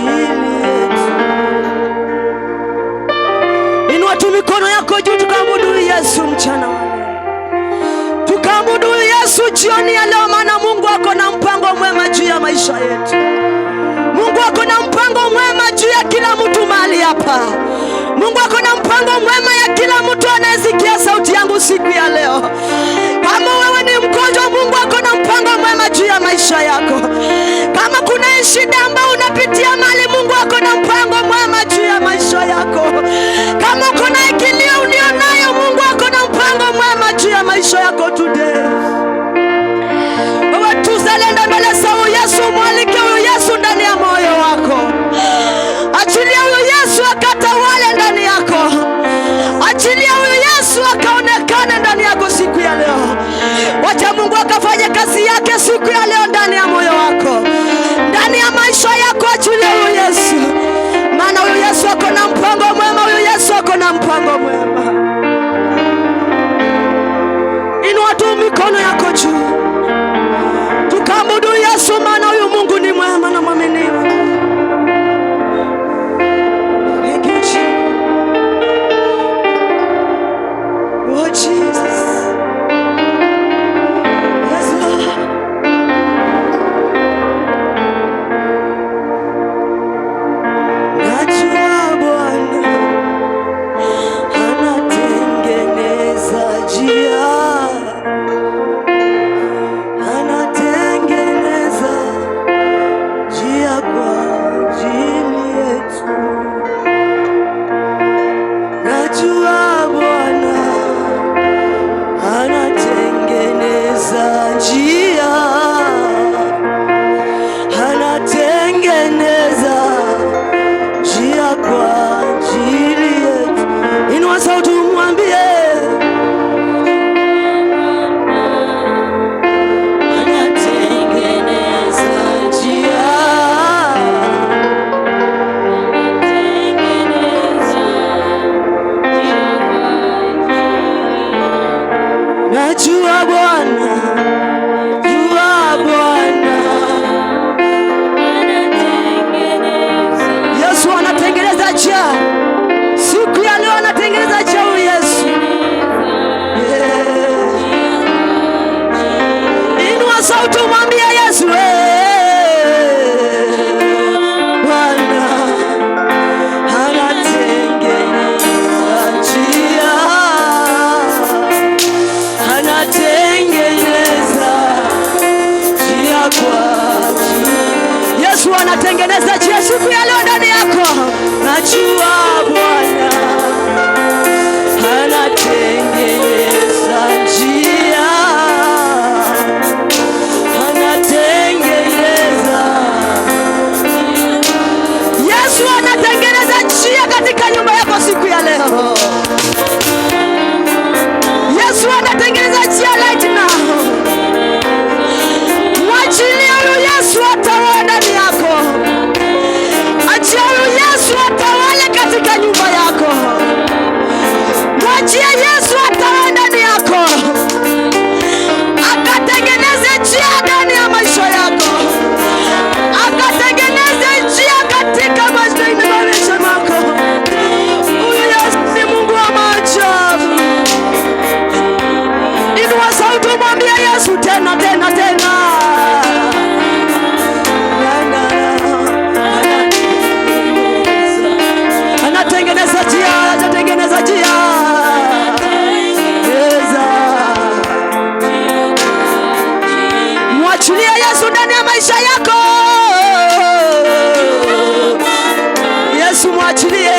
ajili yetu. Inua tu mikono yako juu, tukaabudu Yesu mchana wa leo. Tukaabudu Yesu jioni ya leo, maana Mungu ako na mpango mwema juu ya maisha yetu. Mungu ako na mpango mwema juu ya kila mtu mahali hapa. Mungu ako na mpango mwema ya kila mtu anayesikia sauti yangu siku ya leo. Kama wewe ni mgonjwa, Mungu ako na mpango mwema juu ya maisha yako. Kama kuna shida ambayo unapitia mali, Mungu ako na mpango mwema juu ya maisha yako. Kama kuna kilio ulionayo, Mungu ako na mpango mwema juu ya maisha yako today. Wewe tuzalenda mbele za Yesu, mwalike huyu Yesu ndani ya moyo wako. Achilia huyu Yesu akatawale ndani yako. Achilia huyu Yesu akaonekane ndani yako siku ya leo. Wacha Mungu akafanye kazi yake siku ya leo ndani ya moyo wako, ndani ya maisha yako. Achilia huyu Yesu, maana huyu Yesu ako na mpango mwema. Huyu Yesu ako na mpango mwema. Inua tu mikono yako juu, tukaabudu Yesu, maana huyu Mungu ni mwema na mwaminifu. Thank you, Jesus. Oh, Jesus. Yes, Lord. Najua Bwana anatengeneza njia. Anatengeneza njia kwa ajili yetu. Najua Bwana anatengeneza njia. Anatengeneza njia kwa ajili yetu. Inua sauti umwambie. Najua Bwana, jua Bwana, Yesu anatengeneza njia. Siku ya leo anatengeneza njia huyu Yesu. Inua sauti umwambie Yesu, Bwana anatengeneza njia. Anatengeneza njia kwa ajili. Yesu anatengeneza njia siku ya leo ndani yako. Najua Bwana anatengeneza njia. Anatengeneza. Yesu anatengeneza njia katika nyumba yako siku ya leo. Yesu anatengeneza njia right now. Mwachilie huyu Yesu atawale ndani yako. Achia huyu Yesu atawale katika nyumba yako. Mwachie Yesu atawale ndani yako. Akatengeneze njia ndani ya maisha yako. Akatengeneze njia katika maisha yako. Huyu Yesu ni Mungu wa maajabu. Inua sauti umwambie Yesu tena tena tena. Anatengeneza njia, anatengeneza njia. Mwachilie Yesu ndani ya maisha yako. Yesu mwachilie.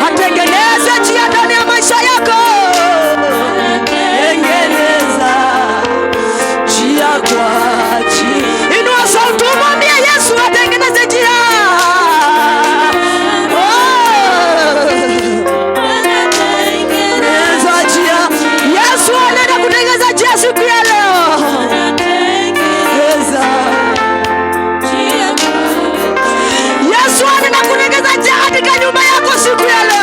Atengeneze njia ndani ya maisha yako. Tengeneza njia kwa ajili. Inua sauti umwambie Yesu atengeneze njia. Tengeneza njia. Yesu anaenda kutengeneza njia siku ya leo. Yesu anaenda kutengeneza njia katika nyumba yako siku ya leo.